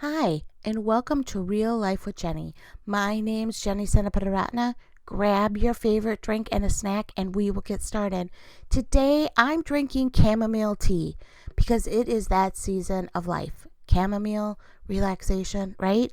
Hi, and welcome to Real Life with Jenny. My name's Jenny Senaparatna. Grab your favorite drink and a snack, and we will get started. Today, I'm drinking chamomile tea because it is that season of life. Chamomile, relaxation, right?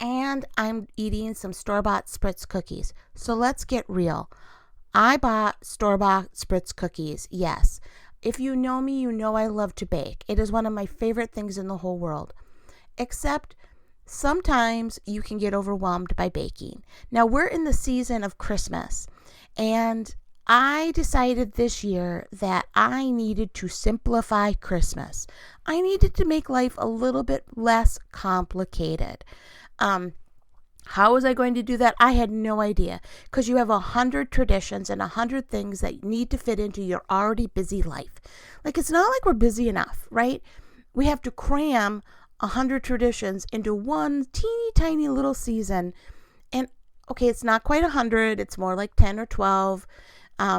And I'm eating some store-bought Spritz cookies. So let's get real. I bought store-bought Spritz cookies, yes. If you know me, you know I love to bake. It is one of my favorite things in the whole world. Except sometimes you can get overwhelmed by baking. Now we're in the season of Christmas, and I decided this year that I needed to simplify Christmas. I needed to make life a little bit less complicated. How was I going to do that? I had no idea, because you have 100 traditions and 100 things that need to fit into your already busy life. Like, it's not like we're busy enough, right? We have to cram 100 traditions into one teeny tiny little season. And okay, it's not quite 100, it's more like 10 or 12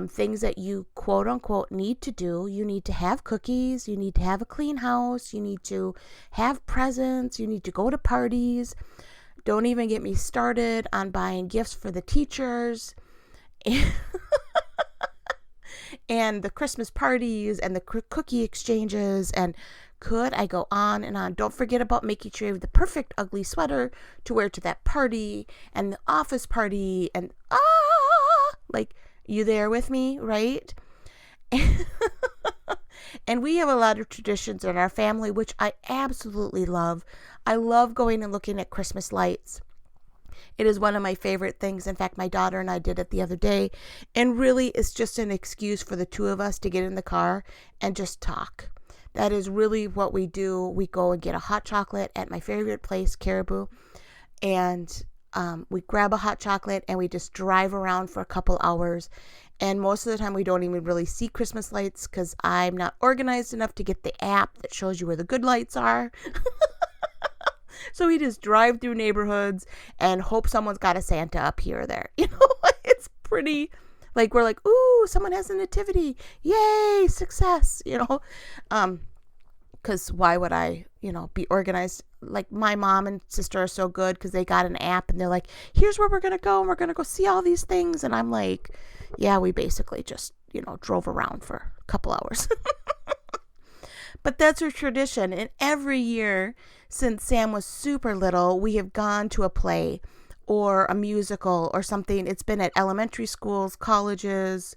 things that you quote unquote need to do. You need to have cookies, you need to have a clean house, you need to have presents, you need to go to parties. Don't even get me started on buying gifts for the teachers and the Christmas parties and the cookie exchanges, and could I go on and on? Don't forget about making sure you have the perfect ugly sweater to wear to that party and the office party, and like, you there with me, right? And we have a lot of traditions in our family, which I absolutely love. I love going and looking at Christmas lights. It is one of my favorite things. In fact, my daughter and I did it the other day. And really, it's just an excuse for the two of us to get in the car and just talk. That is really what we do. We go and get a hot chocolate at my favorite place, Caribou. And we grab a hot chocolate and we just drive around for a couple hours. And most of the time we don't even really see Christmas lights because I'm not organized enough to get the app that shows you where the good lights are. So we just drive through neighborhoods and hope someone's got a Santa up here or there. It's pretty, like, we're like, ooh, someone has a nativity. Yay, success, because why would I, be organized? Like, my mom and sister are so good because they got an app and they're like, here's where we're going to go and we're going to go see all these things. And I'm like, yeah, we basically just, drove around for a couple hours. But that's our tradition. And every year since Sam was super little, we have gone to a play or a musical or something. It's been at elementary schools, colleges,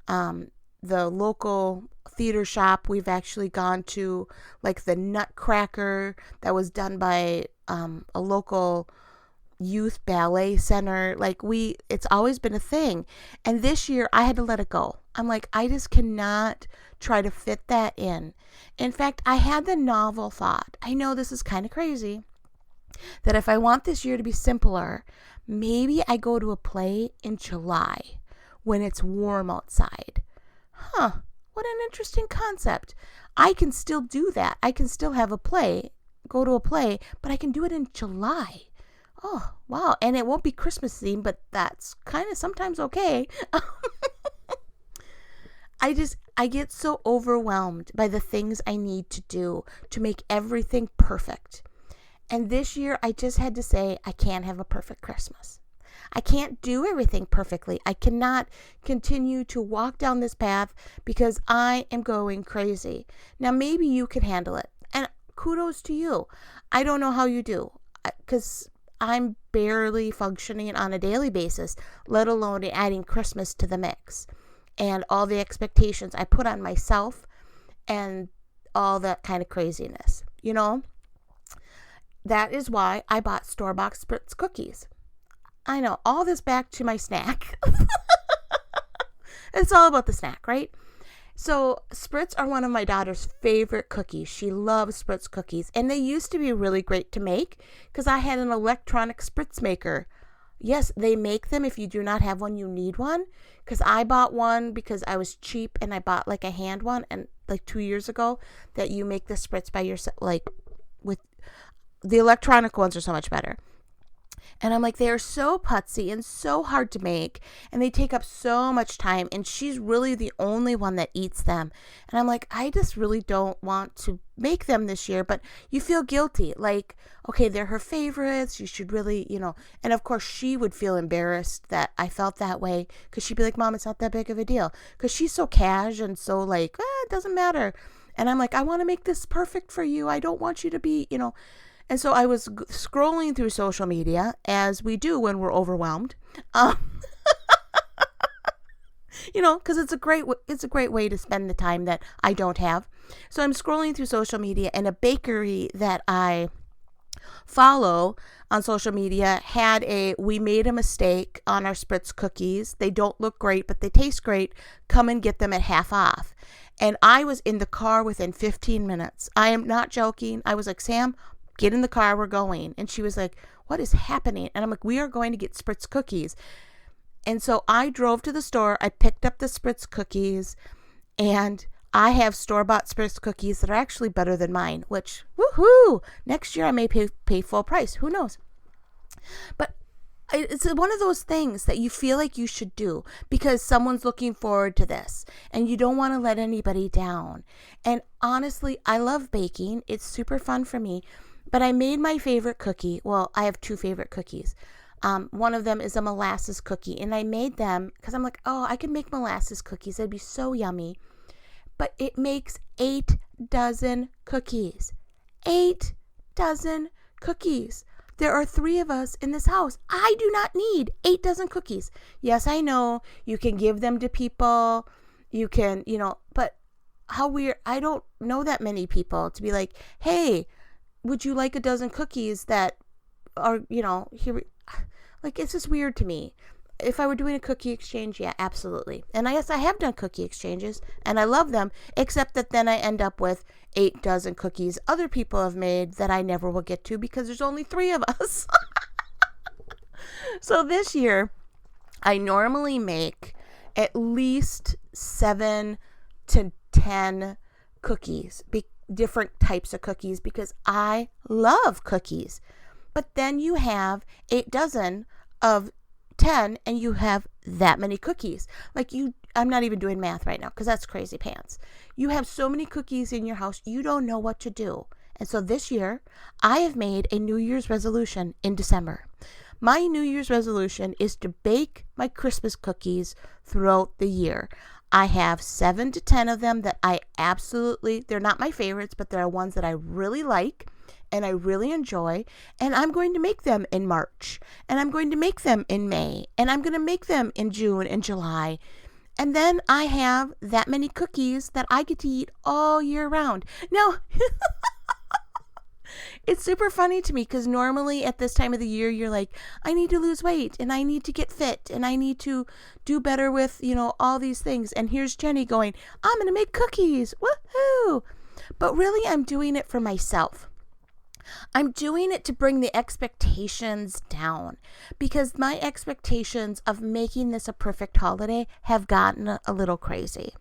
the local theater shop. We've actually gone to, like, the Nutcracker that was done by a local youth ballet center. It's always been a thing. And this year I had to let it go. I'm like, I just cannot try to fit that in. In fact, I had the novel thought, I know this is kind of crazy, that if I want this year to be simpler, maybe I go to a play in July when it's warm outside. What an interesting concept. I can still do that. I can still have go to a play, but I can do it in July. Oh, wow. And it won't be Christmas themed, but that's kind of sometimes okay. I get so overwhelmed by the things I need to do to make everything perfect. And this year, I just had to say, I can't have a perfect Christmas. I can't do everything perfectly. I cannot continue to walk down this path because I am going crazy. Now, maybe you can handle it. And kudos to you. I don't know how you do, because I'm barely functioning on a daily basis, let alone adding Christmas to the mix. And all the expectations I put on myself and all that kind of craziness, That is why I bought store-bought Spritz cookies. I know, all this back to my snack. It's all about the snack, right? So Spritz are one of my daughter's favorite cookies. She loves Spritz cookies. And they used to be really great to make because I had an electronic Spritz maker. Yes, they make them. If you do not have one, you need one. Because I bought one because I was cheap and I bought like a hand one, and like 2 years ago, that you make the Spritz by yourself. Like, with the electronic ones are so much better. And I'm like, they are so putsy and so hard to make, and they take up so much time, and she's really the only one that eats them. And I'm like, I just really don't want to make them this year, but you feel guilty. Like, okay, they're her favorites. You should really, and of course she would feel embarrassed that I felt that way, because she'd be like, Mom, it's not that big of a deal. Because she's so cash and so like, it doesn't matter. And I'm like, I want to make this perfect for you. I don't want you to be, And so I was scrolling through social media, as we do when we're overwhelmed, because it's a great way to spend the time that I don't have. So I'm scrolling through social media, and a bakery that I follow on social media we made a mistake on our Spritz cookies. They don't look great, but they taste great. Come and get them at half off. And I was in the car within 15 minutes. I am not joking. I was like, Sam, get in the car, we're going. And she was like, what is happening? And I'm like, we are going to get Spritz cookies. And so I drove to the store, I picked up the Spritz cookies, and I have store-bought Spritz cookies that are actually better than mine, which, woohoo, next year I may pay full price. Who knows? But it's one of those things that you feel like you should do because someone's looking forward to this, and you don't want to let anybody down. And honestly, I love baking. It's super fun for me. But I made my favorite cookie. Well, I have two favorite cookies. One of them is a molasses cookie, and I made them because I'm like, oh, I can make molasses cookies. It'd be so yummy. But it makes 8 dozen cookies. 8 dozen cookies. There are 3 of us in this house. I do not need 8 dozen cookies. Yes, I know you can give them to people. You can, but how weird. I don't know that many people to be like, hey, would you like a dozen cookies that are, here? Like, it's just weird to me. If I were doing a cookie exchange, yeah, absolutely. And I guess I have done cookie exchanges, and I love them, except that then I end up with 8 dozen cookies other people have made that I never will get to because there's only 3 of us. So this year, I normally make at least 7 to 10 cookies, different types of cookies, because I love cookies. But then you have 8 dozen of 10 and you have that many cookies. I'm not even doing math right now because that's crazy pants. You have so many cookies in your house, you don't know what to do. And so this year, I have made a New Year's resolution in December. My New Year's resolution is to bake my Christmas cookies throughout the year. I have 7 to 10 of them that they're not my favorites, but there are ones that I really like and I really enjoy, and I'm going to make them in March, and I'm going to make them in May, and I'm going to make them in June and July. And then I have that many cookies that I get to eat all year round. Now, it's super funny to me because normally at this time of the year, you're like, I need to lose weight and I need to get fit and I need to do better with, all these things. And here's Jenny going, I'm going to make cookies. Woohoo! But really, I'm doing it for myself. I'm doing it to bring the expectations down because my expectations of making this a perfect holiday have gotten a little crazy.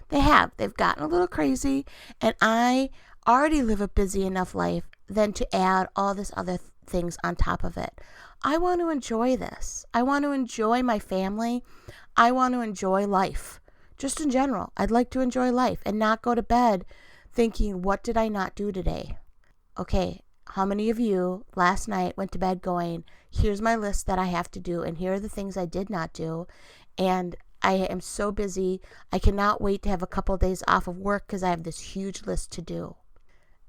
They've gotten a little crazy, and I already live a busy enough life than to add all this other things on top of it. I want to enjoy this. I want to enjoy my family. I want to enjoy life. Just in general, I'd like to enjoy life and not go to bed thinking, what did I not do today? Okay. How many of you last night went to bed going, here's my list that I have to do, and here are the things I did not do, and I am so busy, I cannot wait to have a couple of days off of work because I have this huge list to do.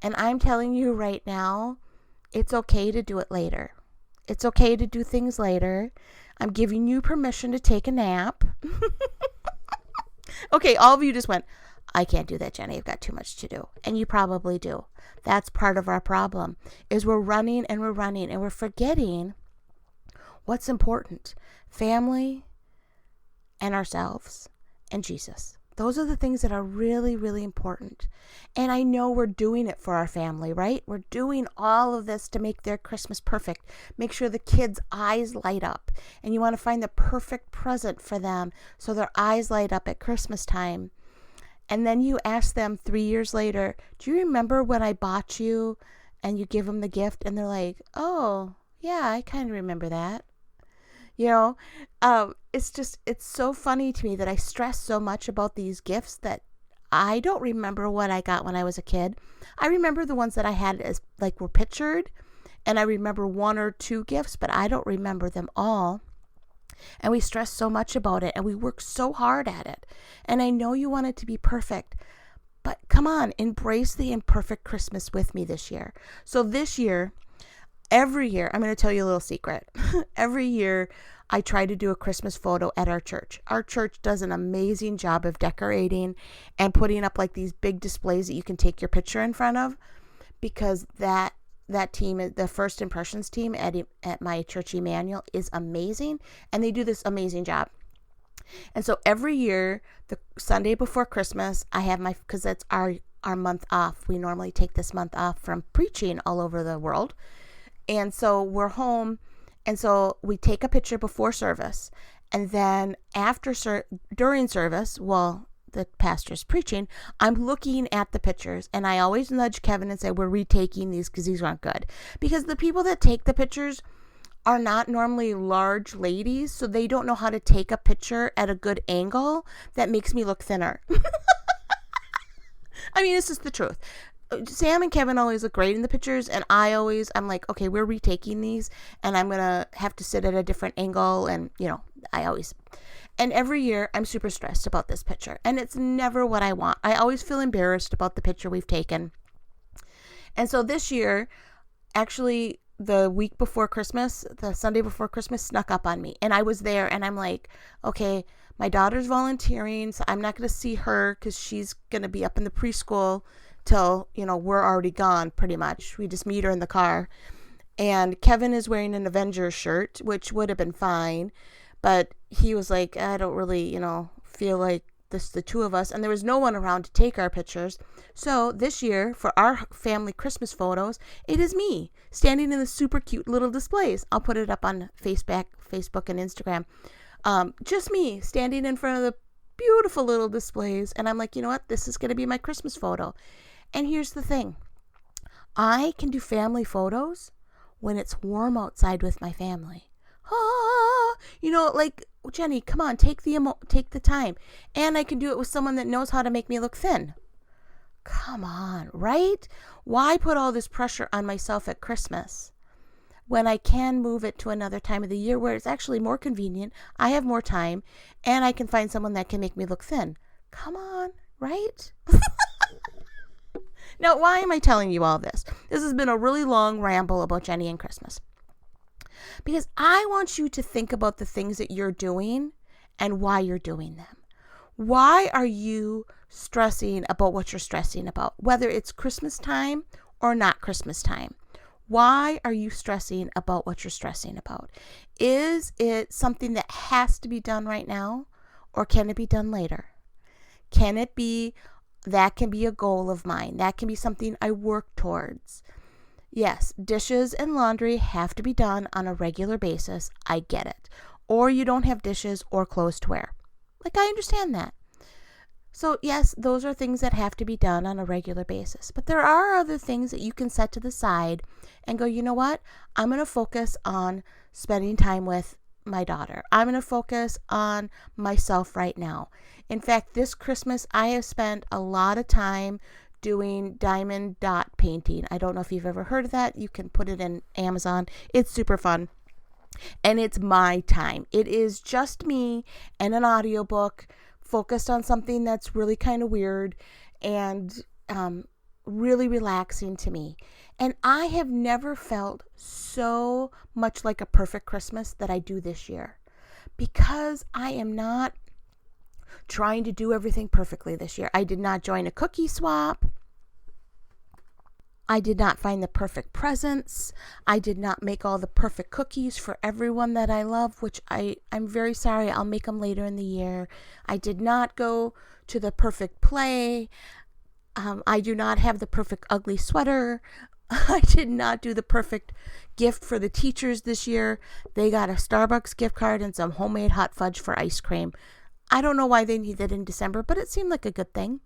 And I'm telling you right now, it's okay to do it later. It's okay to do things later. I'm giving you permission to take a nap. Okay, all of you just went, I can't do that, Jenny. I've got too much to do. And you probably do. That's part of our problem, is we're running and we're forgetting what's important. Family and ourselves and Jesus. Those are the things that are really, really important. And I know we're doing it for our family, right? We're doing all of this to make their Christmas perfect. Make sure the kids' eyes light up. And you want to find the perfect present for them so their eyes light up at Christmas time. And then you ask them 3 years later, do you remember when I bought you? And you give them the gift and they're like, oh, Yeah, I kind of remember that. You know, it's so funny to me that I stress so much about these gifts that I don't remember what I got when I was a kid. I remember the ones that I had as like were pictured, and I remember one or two gifts, but I don't remember them all. And we stress so much about it and we work so hard at it. And I know you want it to be perfect, but come on, embrace the imperfect Christmas with me this year. So this year, every year, I'm going to tell you a little secret. Every year, I try to do a Christmas photo at our church. Our church does an amazing job of decorating and putting up like these big displays that you can take your picture in front of, because that team, the First Impressions team at my church, Emmanuel, is amazing, and they do this amazing job. And so every year, the Sunday before Christmas, I have because that's our month off. We normally take this month off from preaching all over the world. And so we're home, and so we take a picture before service, and then during service, while the pastor's preaching, I'm looking at the pictures, and I always nudge Kevin and say, we're retaking these because these aren't good. Because the people that take the pictures are not normally large ladies, so they don't know how to take a picture at a good angle that makes me look thinner. I mean, this is the truth. Sam and Kevin always look great in the pictures, and I'm like, okay, we're retaking these, and I'm going to have to sit at a different angle, and, and every year I'm super stressed about this picture, and it's never what I want. I always feel embarrassed about the picture we've taken. And so this year, actually, the week before Christmas, the Sunday before Christmas, snuck up on me, and I was there, and I'm like, okay, my daughter's volunteering, so I'm not going to see her because she's going to be up in the preschool till, we're already gone pretty much. We just meet her in the car. And Kevin is wearing an Avengers shirt, which would have been fine. But he was like, I don't really, feel like this the two of us. And there was no one around to take our pictures. So this year, for our family Christmas photos, it is me standing in the super cute little displays. I'll put it up on Facebook and Instagram. Just me standing in front of the beautiful little displays. And I'm like, you know what? This is going to be my Christmas photo. And here's the thing. I can do family photos when it's warm outside with my family. Like, Jenny, come on, take the time. And I can do it with someone that knows how to make me look thin. Come on, right? Why put all this pressure on myself at Christmas when I can move it to another time of the year where it's actually more convenient, I have more time, and I can find someone that can make me look thin? Come on, right? Now, why am I telling you all this? This has been a really long ramble about Jenny and Christmas. Because I want you to think about the things that you're doing and why you're doing them. Why are you stressing about what you're stressing about, whether it's Christmas time or not Christmas time? Why are you stressing about what you're stressing about? Is it something that has to be done right now, or can it be done later? That can be a goal of mine. That can be something I work towards. Yes, dishes and laundry have to be done on a regular basis. I get it. Or you don't have dishes or clothes to wear. Like, I understand that. So yes, those are things that have to be done on a regular basis. But there are other things that you can set to the side and go, you know what? I'm going to focus on spending time with my daughter. I'm going to focus on myself right now. In fact, this Christmas, I have spent a lot of time doing diamond dot painting. I don't know if you've ever heard of that. You can put it in Amazon. It's super fun. And it's my time. It is just me and an audiobook focused on something that's really kind of weird and really relaxing to me. And I have never felt so much like a perfect Christmas that I do this year, because I am not trying to do everything perfectly this year. I did not join a cookie swap. I did not find the perfect presents. I did not make all the perfect cookies for everyone that I love, which I'm very sorry. I'll make them later in the year. I did not go to the perfect play. I do not have the perfect ugly sweater. I did not do the perfect gift for the teachers this year. They got a Starbucks gift card and some homemade hot fudge for ice cream. I don't know why they need that in December, but it seemed like a good thing.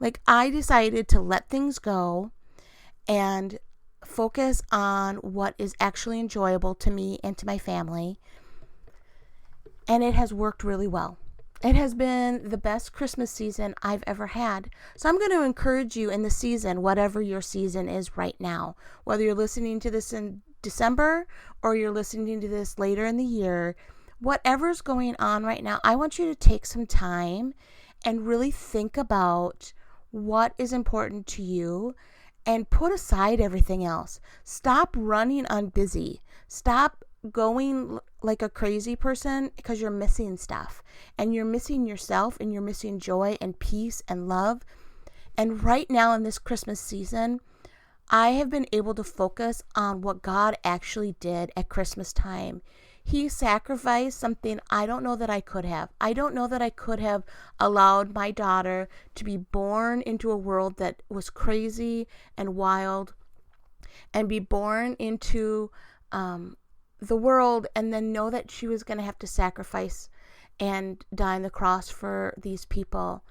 Like, I decided to let things go and focus on what is actually enjoyable to me and to my family. And it has worked really well. It has been the best Christmas season I've ever had. So I'm going to encourage you in the season, whatever your season is right now, whether you're listening to this in December or you're listening to this later in the year, whatever's going on right now, I want you to take some time and really think about what is important to you and put aside everything else. Stop running on busy. Stop going like a crazy person because you're missing stuff and you're missing yourself and you're missing joy and peace and love. And right now in this Christmas season, I have been able to focus on what God actually did at Christmas time. He sacrificed something I don't know that I could have. I don't know that I could have allowed my daughter to be born into a world that was crazy and wild and be born into the world and then know that she was going to have to sacrifice and die on the cross for these people.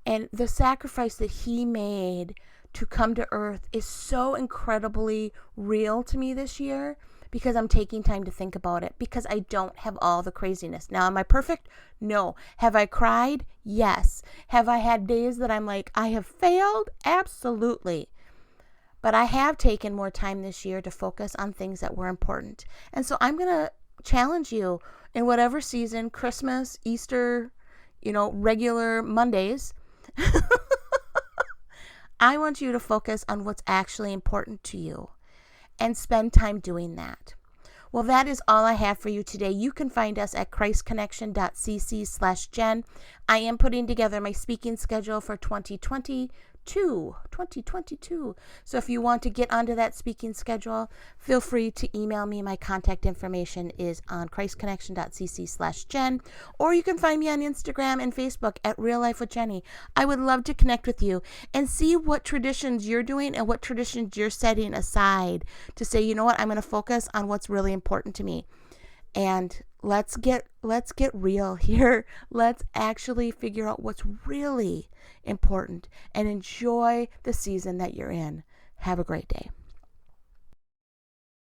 And the sacrifice that he made to come to earth is so incredibly real to me this year because I'm taking time to think about it because I don't have all the craziness. Now, am I perfect? No. Have I cried? Yes. Have I had days that I'm like, I have failed? Absolutely. But I have taken more time this year to focus on things that were important. And so I'm going to challenge you in whatever season, Christmas, Easter, regular Mondays. I want you to focus on what's actually important to you and spend time doing that. Well, that is all I have for you today. You can find us at christconnection.cc/Jen. I am putting together my speaking schedule for 2022. So if you want to get onto that speaking schedule, feel free to email me. My contact information is on christconnection.cc/Jen, or you can find me on Instagram and Facebook at Real Life with Jenny. I would love to connect with you and see what traditions you're doing and what traditions you're setting aside to say, you know what, I'm going to focus on what's really important to me. And let's get real here. Let's actually figure out what's really important and enjoy the season that you're in. Have a great day.